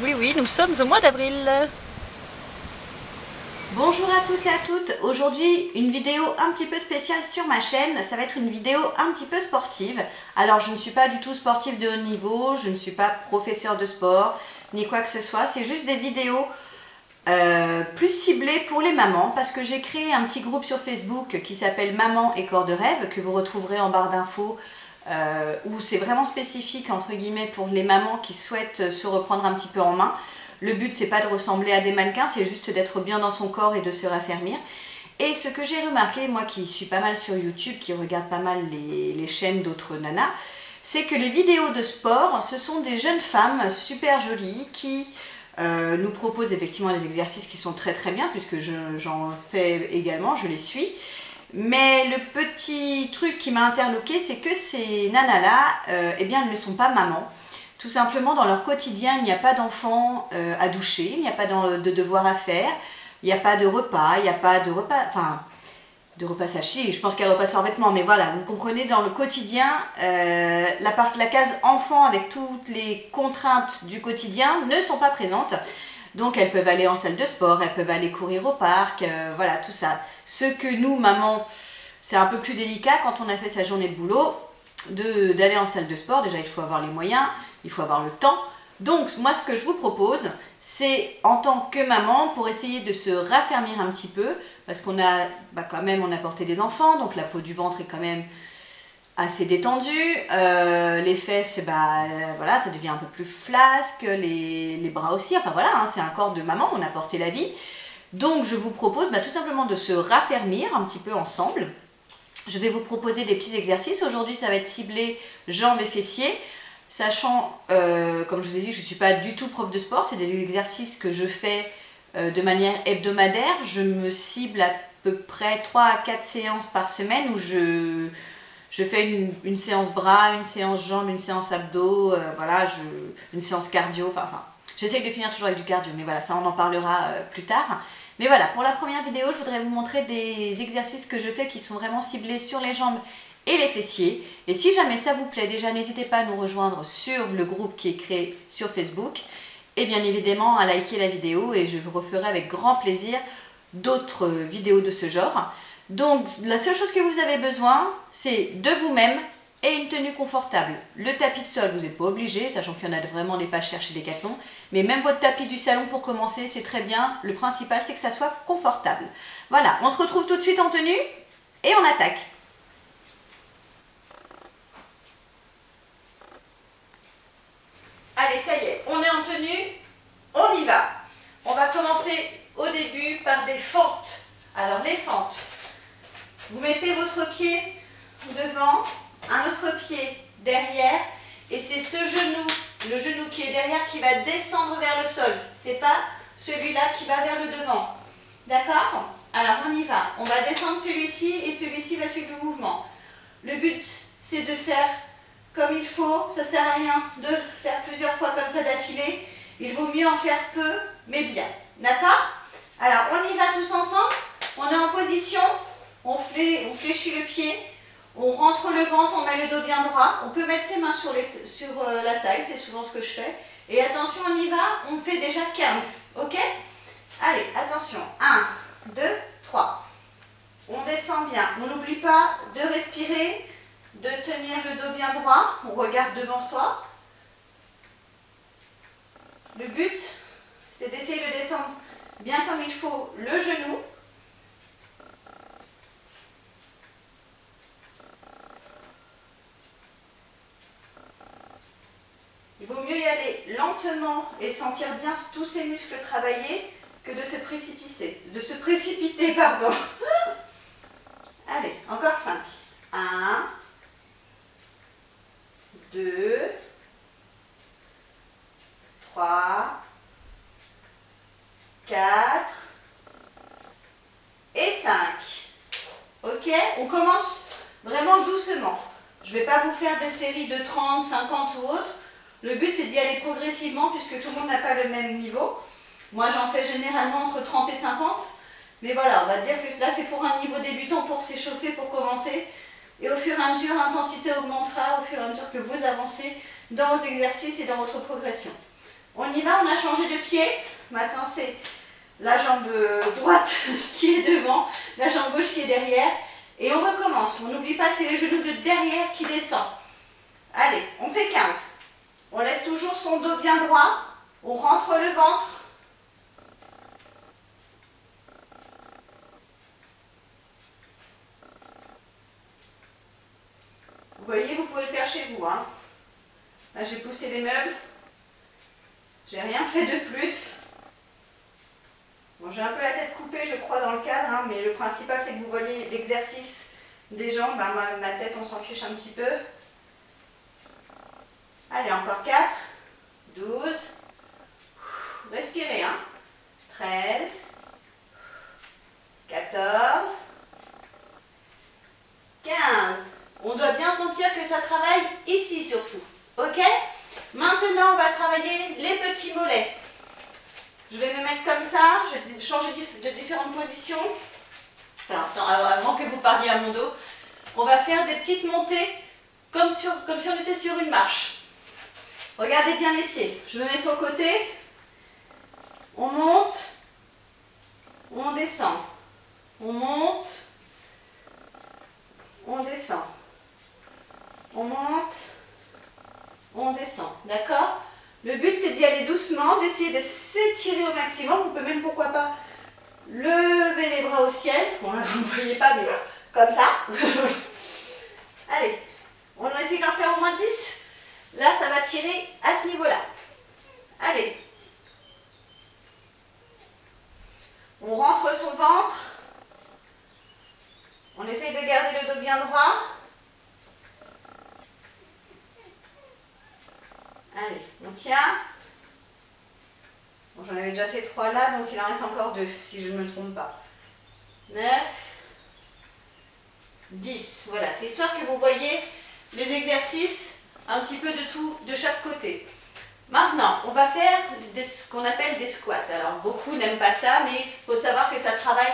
Oui, oui, nous sommes au mois d'avril. Bonjour à tous et à toutes, aujourd'hui une vidéo un petit peu spéciale sur ma chaîne, ça va être une vidéo un petit peu sportive. Alors je ne suis pas du tout sportive de haut niveau, je ne suis pas professeur de sport, ni quoi que ce soit, c'est juste des vidéos plus ciblées pour les mamans, parce que j'ai créé un petit groupe sur Facebook qui s'appelle Maman et corps de rêve, que vous retrouverez en barre d'infos, où c'est vraiment spécifique entre guillemets pour les mamans qui souhaitent se reprendre un petit peu en main. Le but, c'est pas de ressembler à des mannequins, c'est juste d'être bien dans son corps et de se raffermir. Et ce que j'ai remarqué, moi qui suis pas mal sur YouTube, qui regarde pas mal les chaînes d'autres nanas, c'est que les vidéos de sport, ce sont des jeunes femmes super jolies qui nous proposent effectivement des exercices qui sont très très bien, puisque j'en fais également, je les suis. Mais le petit truc qui m'a interloqué, c'est que ces nanas-là, eh bien, elles ne sont pas mamans. Tout simplement, dans leur quotidien, il n'y a pas d'enfants à doucher, il n'y a pas de devoirs à faire, il n'y a pas de repas, il n'y a pas de repas, enfin, de repas sachés, je pense qu'elle repasse en vêtements, mais voilà, vous comprenez, dans le quotidien, la case enfant avec toutes les contraintes du quotidien ne sont pas présentes. Donc elles peuvent aller en salle de sport, elles peuvent aller courir au parc, voilà, tout ça. Ce que nous, maman, c'est un peu plus délicat quand on a fait sa journée de boulot, d'aller en salle de sport. Déjà, il faut avoir les moyens, il faut avoir le temps. Donc, moi, ce que je vous propose, c'est en tant que maman, pour essayer de se raffermir un petit peu, parce qu'on a quand même, on a porté des enfants, donc la peau du ventre est quand même assez détendue. Les fesses, voilà, ça devient un peu plus flasque, les bras aussi, enfin voilà, hein, c'est un corps de maman, on a porté la vie. Donc, je vous propose tout simplement de se raffermir un petit peu ensemble. Je vais vous proposer des petits exercices. Aujourd'hui, ça va être ciblé jambes et fessiers. Sachant, comme je vous ai dit, que je ne suis pas du tout prof de sport, c'est des exercices que je fais de manière hebdomadaire. Je me cible à peu près 3 à 4 séances par semaine où je fais une séance bras, une séance jambes, une séance abdos, voilà, une séance cardio. Enfin, j'essaie de finir toujours avec du cardio, mais voilà, ça on en parlera plus tard. Mais voilà, pour la première vidéo, je voudrais vous montrer des exercices que je fais qui sont vraiment ciblés sur les jambes et les fessiers. Et si jamais ça vous plaît, déjà n'hésitez pas à nous rejoindre sur le groupe qui est créé sur Facebook. Et bien évidemment à liker la vidéo, et je vous referai avec grand plaisir d'autres vidéos de ce genre. Donc la seule chose que vous avez besoin, c'est de vous-même et une tenue confortable. Le tapis de sol, vous n'êtes pas obligé, sachant qu'il y en a vraiment des pas chers chez Decathlon. Mais même votre tapis du salon pour commencer, c'est très bien. Le principal, c'est que ça soit confortable. Voilà, on se retrouve tout de suite en tenue et on attaque. Allez, ça y est, on est en tenue, on y va. On va commencer au début par des fentes. Alors les fentes, vous mettez votre pied devant, un autre pied derrière, et c'est ce genou, le genou qui est derrière, qui va descendre vers le sol. C'est pas celui-là qui va vers le devant. D'accord? Alors on y va. On va descendre celui-ci et celui-ci va suivre le mouvement. Le but, c'est de faire comme il faut. Ça sert à rien de faire plusieurs fois comme ça d'affilée. Il vaut mieux en faire peu, mais bien. D'accord? Alors on y va tous ensemble. On est en position. On fléchit le pied. On rentre le ventre, on met le dos bien droit. On peut mettre ses mains sur la taille, c'est souvent ce que je fais. Et attention, on y va, on fait déjà 15. Ok? Allez, attention. 1, 2, 3. On descend bien. On n'oublie pas de respirer, de tenir le dos bien droit. On regarde devant soi. Le but, c'est d'essayer de descendre bien comme il faut le genou. Il vaut mieux y aller lentement et sentir bien tous ces muscles travailler que de se précipiter. Pardon. Allez, encore 5. 1, 2, 3, 4 et 5. Ok? On commence vraiment doucement. Je ne vais pas vous faire des séries de 30, 50 ou autres. Le but, c'est d'y aller progressivement puisque tout le monde n'a pas le même niveau. Moi, j'en fais généralement entre 30 et 50. Mais voilà, on va dire que là, c'est pour un niveau débutant, pour s'échauffer, pour commencer. Et au fur et à mesure, l'intensité augmentera au fur et à mesure que vous avancez dans vos exercices et dans votre progression. On y va, on a changé de pied. Maintenant, c'est la jambe droite qui est devant, la jambe gauche qui est derrière. Et on recommence. On n'oublie pas, c'est les genoux de derrière qui descendent. Allez, on fait 15. On laisse toujours son dos bien droit. On rentre le ventre. Vous voyez, vous pouvez le faire chez vous, hein. Là, j'ai poussé les meubles. J'ai rien fait de plus. Bon, j'ai un peu la tête coupée, je crois, dans le cadre, hein, mais le principal, c'est que vous voyez l'exercice des jambes. Ben, ma tête, on s'en fiche un petit peu. Allez, encore 4, 12. Respirez, hein. 13, 14, 15. On doit bien sentir que ça travaille ici surtout. Ok? Maintenant, on va travailler les petits mollets. Je vais me mettre comme ça. Je vais changer de différentes positions. Alors, avant que vous parliez à mon dos, on va faire des petites montées comme si on était sur une marche. Regardez bien mes pieds. Je me mets sur le côté. On monte. On descend. On monte. On descend. On monte. On descend. D'accord? Le but, c'est d'y aller doucement, d'essayer de s'étirer au maximum. On peut même, pourquoi pas, lever les bras au ciel. Bon, là, vous ne voyez pas, mais comme ça. Allez, on essaie d'en faire au moins 10. Là, ça va tirer à ce niveau-là. Allez. On rentre son ventre. On essaye de garder le dos bien droit. Allez, on tient. Bon, j'en avais déjà fait 3 là, donc il en reste encore 2, si je ne me trompe pas. 9, 10. Voilà, c'est histoire que vous voyez les exercices un petit peu de tout, de chaque côté. Maintenant, on va faire ce qu'on appelle des squats. Alors, beaucoup n'aiment pas ça, mais il faut savoir que ça travaille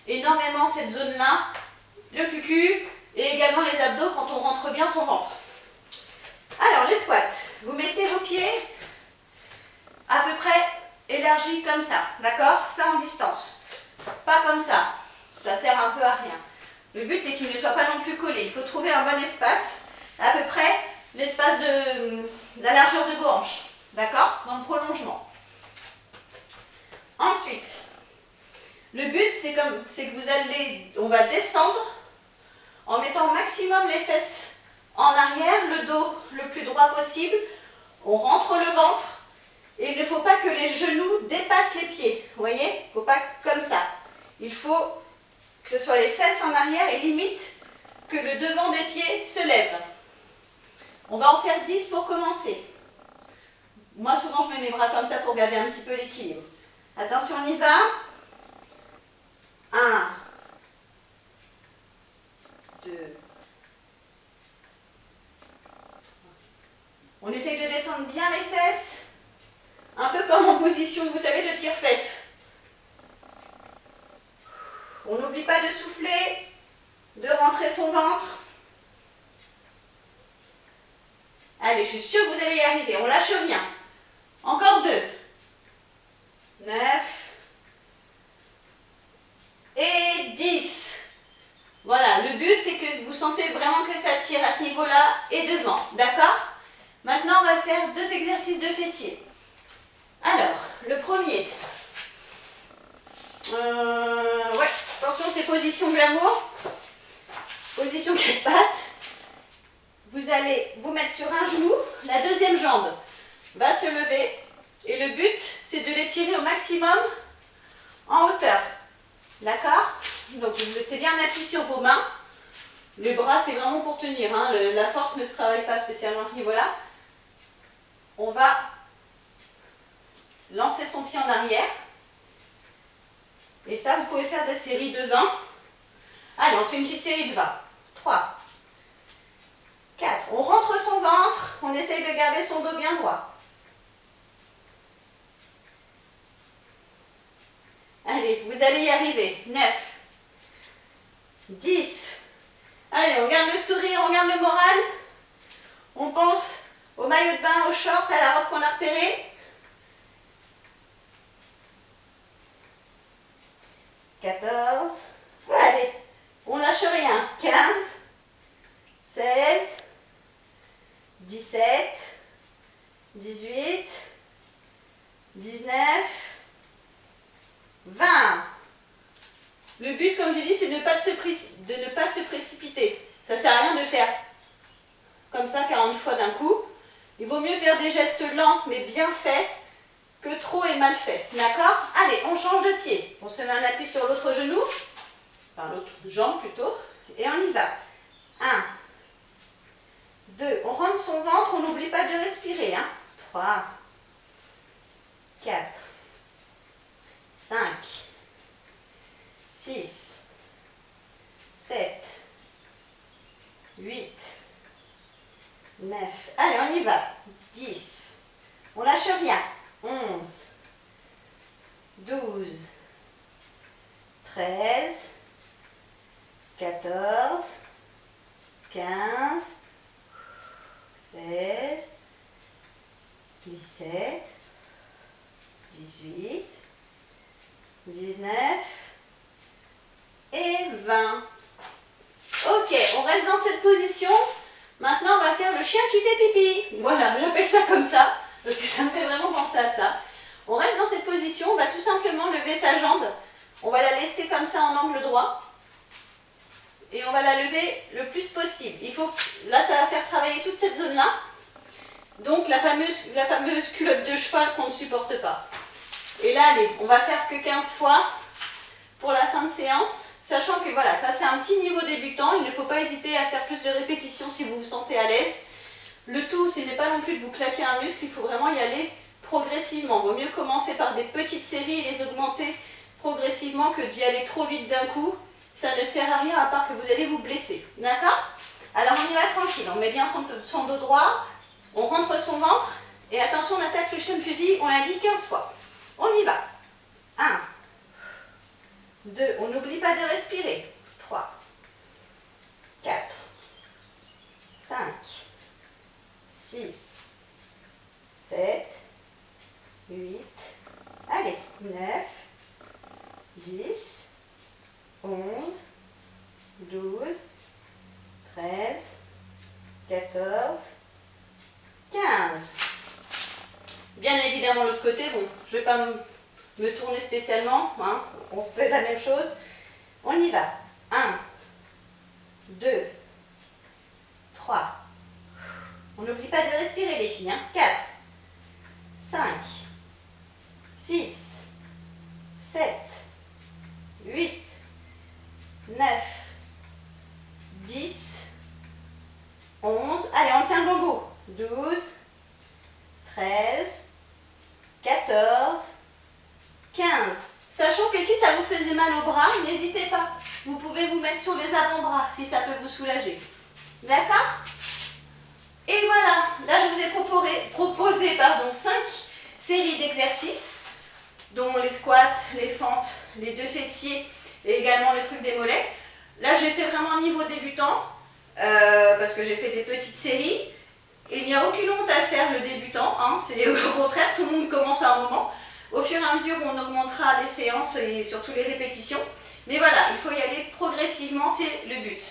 énormément cette zone-là, le cucu et également les abdos quand on rentre bien son ventre. Alors, les squats, vous mettez vos pieds à peu près élargis comme ça, d'accord? Ça en distance, pas comme ça sert un peu à rien. Le but, c'est qu'il ne soit pas non plus collé. Il faut trouver un bon espace, à peu près l'espace de la largeur de vos hanches, d'accord? Dans le prolongement. Ensuite, le but, c'est que on va descendre en mettant au maximum les fesses en arrière, le dos le plus droit possible. On rentre le ventre et il ne faut pas que les genoux dépassent les pieds. Vous voyez? Il ne faut pas comme ça. Il faut que ce soit les fesses en arrière et limite que le devant des pieds se lève. On va en faire 10 pour commencer. Moi, souvent, je mets mes bras comme ça pour garder un petit peu l'équilibre. Attention, on y va. 1, 2, on essaye de descendre bien les fesses, un peu comme en position, vous savez, de tire-fesses. On n'oublie pas de souffler, de rentrer son ventre. Allez, je suis sûre que vous allez y arriver, on lâche rien. Encore 2. 9. Et 10. Voilà, le but, c'est que vous sentez vraiment que ça tire à ce niveau-là et devant, d'accord? Maintenant, on va faire 2 exercices de fessiers. Alors, le premier. Ouais, attention, c'est position glamour. Position 4 pattes. Vous allez vous mettre sur un genou. La deuxième jambe va se lever. Et le but, c'est de l'étirer au maximum en hauteur. D'accord? Donc, vous mettez bien l'appui sur vos mains. Les bras, c'est vraiment pour tenir, hein. La force ne se travaille pas spécialement à ce niveau-là. On va lancer son pied en arrière. Et ça, vous pouvez faire des séries de 20. Allez, on fait une petite série de 20. 3, 4. On rentre son ventre. On essaye de garder son dos bien droit. Allez, vous allez y arriver. 9, 10. Allez, on garde le sourire, on garde le moral. On pense au maillot de bain, au short, à la robe qu'on a repérée. 14, allez, on lâche rien, 15, 16, 17, 18, 19, 20. Le but, comme je dis, c'est de ne pas se précipiter. Ça ne sert à rien de faire comme ça 40 fois d'un coup. Il vaut mieux faire des gestes lents mais bien faits que trop et mal faits. D'accord? Allez, on change de pied. On se met un appui sur l'autre genou, enfin l'autre jambe plutôt, et on y va. 1, 2, on rentre son ventre, on n'oublie pas de respirer. 3, 4, 5, 6, 7, 8, 9. Allez, on y va. 10. On lâche rien. 11, 12, 13, 14, 15, 16, 17, 18, 19 et 20. Ok, on reste dans cette position. Maintenant, on va faire le chien qui fait pipi. Voilà, j'appelle ça comme ça, parce que ça me fait vraiment penser à ça. On reste dans cette position, on va tout simplement lever sa jambe. On va la laisser comme ça en angle droit. Et on va la lever le plus possible. Là, ça va faire travailler toute cette zone-là. Donc, la fameuse culotte de cheval qu'on ne supporte pas. Et là, allez, on va faire que 15 fois pour la fin de séance. Sachant que voilà, ça c'est un petit niveau débutant, il ne faut pas hésiter à faire plus de répétitions si vous vous sentez à l'aise. Le tout, ce n'est pas non plus de vous claquer un muscle, il faut vraiment y aller progressivement. Il vaut mieux commencer par des petites séries et les augmenter progressivement que d'y aller trop vite d'un coup. Ça ne sert à rien à part que vous allez vous blesser. D'accord? Alors on y va tranquille, on met bien son dos droit, on rentre son ventre et attention, on attaque le chien fusil, on l'a dit 15 fois. On y va. 1, 2, on n'oublie pas de respirer. 3, 4, 5, 6, 7, 8, allez, 9, 10, 11, 12, 13, 14, 15. Bien évidemment, l'autre côté, bon, je ne vais pas me tourner spécialement, on fait la même chose. On y va. 1, 2, 3. On n'oublie pas de respirer les filles. 4, 5, 6, 7, 8, 9, 10, 11. Allez, on tient le bon bout. 12, 13, 14, 15. Sachant que si ça vous faisait mal au bras, n'hésitez pas. Vous pouvez vous mettre sur les avant-bras si ça peut vous soulager. D'accord? Et voilà, là je vous ai proposé 5 séries d'exercices, dont les squats, les fentes, les 2 fessiers et également le truc des mollets. Là j'ai fait vraiment niveau débutant, parce que j'ai fait des petites séries. Et il n'y a aucune honte à faire le débutant, c'est au contraire, tout le monde commence à un moment. Au fur et à mesure, on augmentera les séances et surtout les répétitions. Mais voilà, il faut y aller progressivement, c'est le but.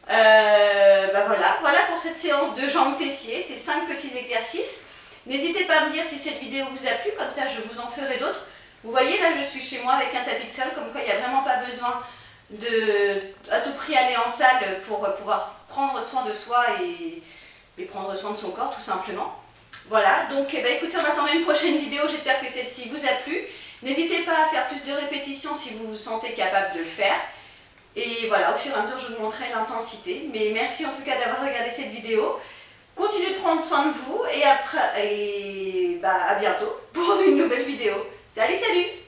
Voilà pour cette séance de jambes fessiers, ces 5 petits exercices. N'hésitez pas à me dire si cette vidéo vous a plu, comme ça je vous en ferai d'autres. Vous voyez, là je suis chez moi avec un tapis de sol, comme quoi il n'y a vraiment pas besoin de à tout prix aller en salle pour pouvoir prendre soin de soi et prendre soin de son corps tout simplement. Voilà, donc écoutez, on attend une prochaine vidéo, j'espère que celle-ci vous a plu. N'hésitez pas à faire plus de répétitions si vous vous sentez capable de le faire. Et voilà, au fur et à mesure, je vous montrerai l'intensité. Mais merci en tout cas d'avoir regardé cette vidéo. Continuez de prendre soin de vous et à bientôt pour une nouvelle vidéo. Salut, salut!